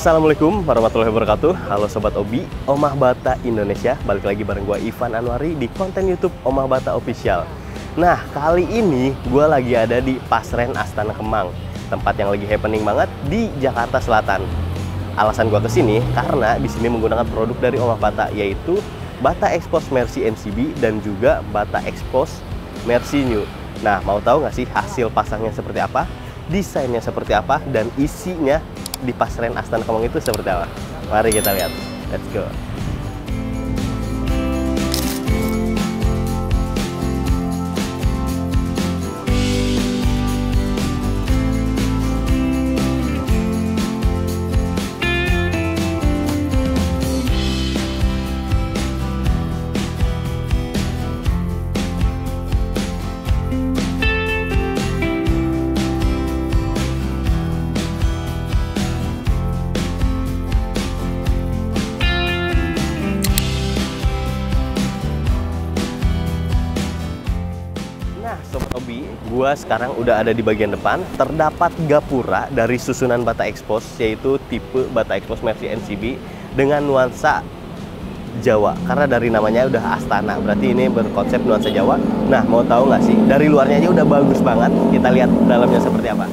Assalamualaikum warahmatullahi wabarakatuh. Halo Sobat Obi, Omah Bata Indonesia. Balik lagi bareng gue Ivan Anwari di konten YouTube Omah Bata Official. Nah, kali ini gue lagi ada di Pasren Astana Kemang, tempat yang lagi happening banget di Jakarta Selatan. Alasan gue kesini karena di sini menggunakan produk dari Omah Bata, yaitu Bata Expose Mercy NCB dan juga Bata Expose Mercy New. Nah, mau tahu nggak sih hasil pasangnya seperti apa, desainnya seperti apa, dan isinya di Pasren Astana Kemang itu seperti apa? Mari kita lihat. Let's go. Sobat Obi, gua sekarang udah ada di bagian depan. Terdapat gapura dari susunan Bata Expose, yaitu tipe Bata Expose Mercy NCB dengan nuansa Jawa. Karena dari namanya udah Astana, berarti ini berkonsep nuansa Jawa. Nah, mau tahu nggak sih? Dari luarnya aja udah bagus banget. Kita lihat dalamnya seperti apa.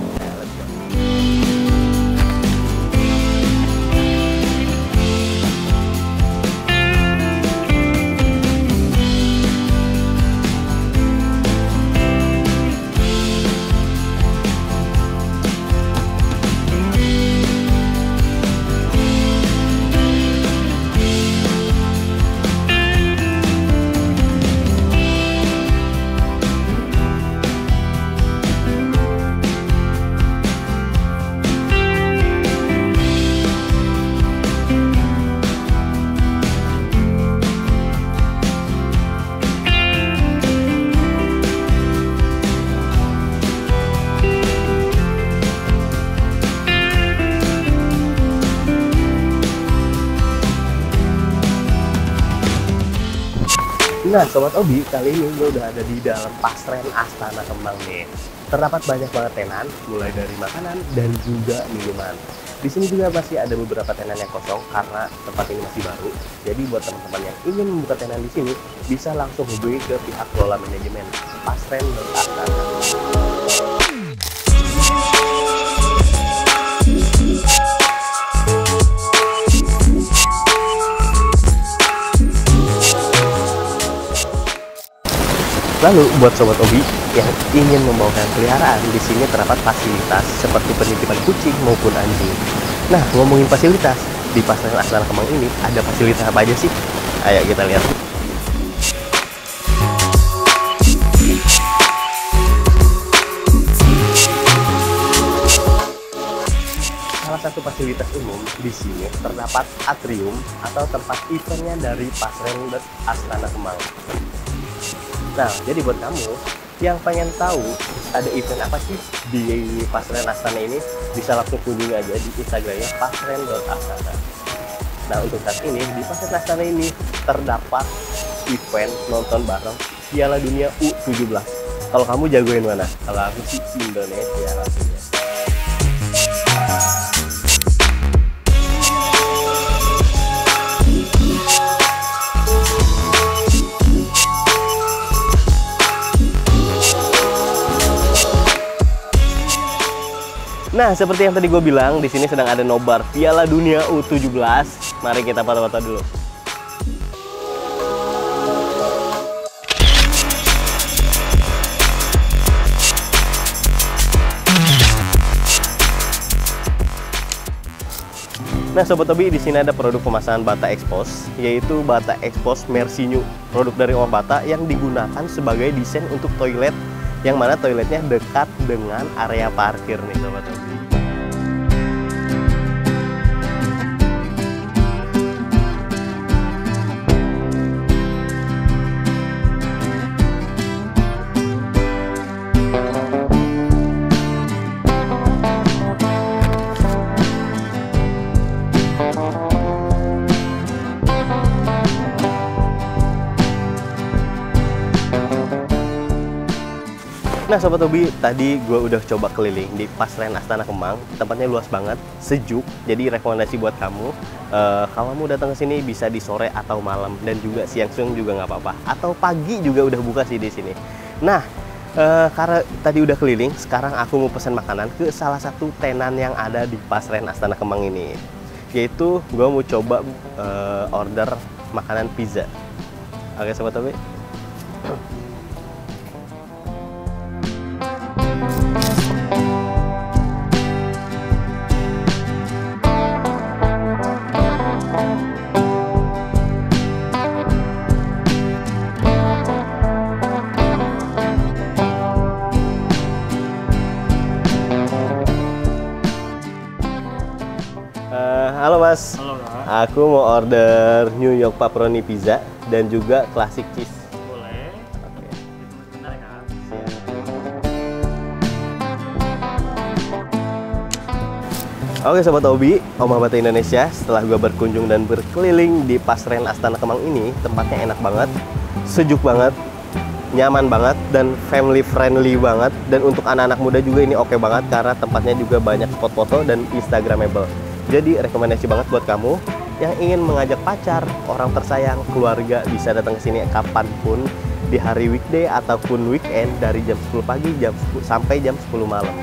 Nah, Sobat Obi, kali ini gue udah ada di dalam Pasren Astana Kemang nih. Terdapat banyak banget tenan, mulai dari makanan dan juga minuman. Di sini juga masih ada beberapa tenan yang kosong karena tempat ini masih baru. Jadi buat teman-teman yang ingin membuka tenan di sini, bisa langsung hubungi ke pihak kelola manajemen Pasren Astana. Lalu buat Sobat Obi yang ingin membawakan peliharaan, di sini terdapat fasilitas seperti penitipan kucing maupun anjing. Nah, ngomongin fasilitas, di Pasren Astana Kemang ini ada fasilitas apa aja sih? Ayo kita lihat. Salah satu fasilitas umum di sini terdapat atrium atau tempat eventnya dari Pasren Astana Kemang. Nah, jadi buat kamu yang pengen tahu ada event apa sih di Pasren Astana ini, bisa langsung kunjungi aja di Instagramnya pasren.astana. Nah, untuk saat ini di Pasren Astana ini terdapat event nonton bareng Piala Dunia U17. Kalau kamu jagoin mana? Kalau aku sih Indonesia rasanya. Nah, seperti yang tadi gue bilang, di sini sedang ada nobar Piala Dunia U17. Mari kita foto-foto dulu. Nah, Sobat Obi, di sini ada produk pemasangan Bata Expose, yaitu Bata Expose Mercy New, produk dari Omah Bata yang digunakan sebagai desain untuk toilet, yang mana toiletnya dekat dengan area parkir nih, Sobat Obi. Nah Sobat Hobi, tadi gue udah coba keliling di Pasren Astana Kemang. Tempatnya luas banget, sejuk. Jadi rekomendasi buat kamu, kalau mau datang ke sini bisa di sore atau malam, dan juga siang-siang juga nggak apa-apa. Atau pagi juga udah buka sih di sini. Nah, karena tadi udah keliling, sekarang aku mau pesan makanan ke salah satu tenan yang ada di Pasren Astana Kemang ini. Yaitu gue mau coba order makanan pizza. Oke Sobat Hobi. Halo Mas. Halo Kak. Aku mau order New York Pepperoni Pizza dan juga Classic Cheese. Boleh. Oke. Ditunggu sebentar ya Kak. Siap. Oke Sobat Hobi, Omah Bata Indonesia, setelah gue berkunjung dan berkeliling di Pasren Astana Kemang ini, tempatnya enak banget, sejuk banget, nyaman banget, dan family friendly banget. Dan untuk anak-anak muda juga ini oke banget karena tempatnya juga banyak spot foto dan instagramable. Jadi rekomendasi banget buat kamu yang ingin mengajak pacar, orang tersayang, keluarga, bisa datang ke sini kapanpun di hari weekday ataupun weekend dari jam 10 pagi sampai jam 10 malam.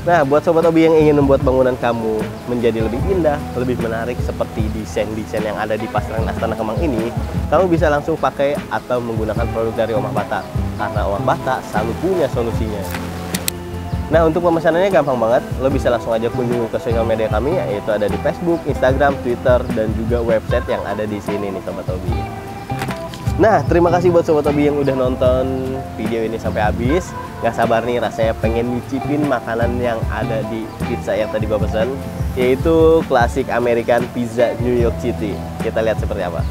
Nah, buat Sobat Hobi yang ingin membuat bangunan kamu menjadi lebih indah, lebih menarik seperti desain-desain yang ada di Pasren Astana Kemang ini, kamu bisa langsung pakai atau menggunakan produk dari Omah Bata. Karena Omah Bata selalu punya solusinya. Nah, untuk pemesanannya gampang banget. Lo bisa langsung aja kunjungi ke sosial media kami, yaitu ada di Facebook, Instagram, Twitter, dan juga website yang ada di sini nih Sobat Hobi. Nah, terima kasih buat Sobat Hobi yang udah nonton video ini sampai habis. Gak sabar nih rasanya pengen nyicipin makanan yang ada di pizza yang tadi gua pesan, yaitu Classic American Pizza New York City. Kita lihat seperti apa.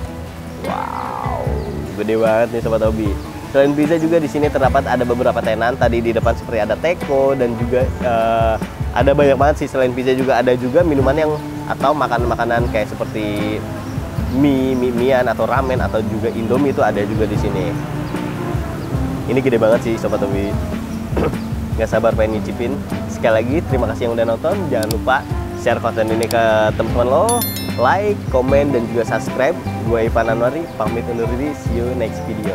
Wow, gede banget nih Sobat Hobi. Selain pizza juga di sini terdapat ada beberapa tenan. Tadi di depan seperti ada teko dan juga ada banyak banget sih. Selain pizza juga ada juga minuman yang atau makanan-makanan kayak seperti mie-mian atau ramen atau juga Indomie itu ada juga di sini. Ini gede banget sih Sobat Hobi. Nggak sabar pengen nyicipin. Sekali lagi terima kasih yang udah nonton. Jangan lupa share konten ini ke teman-teman lo, like, komen, dan juga subscribe. Gue Ivan Anwari, pamit undur diri. See you next video.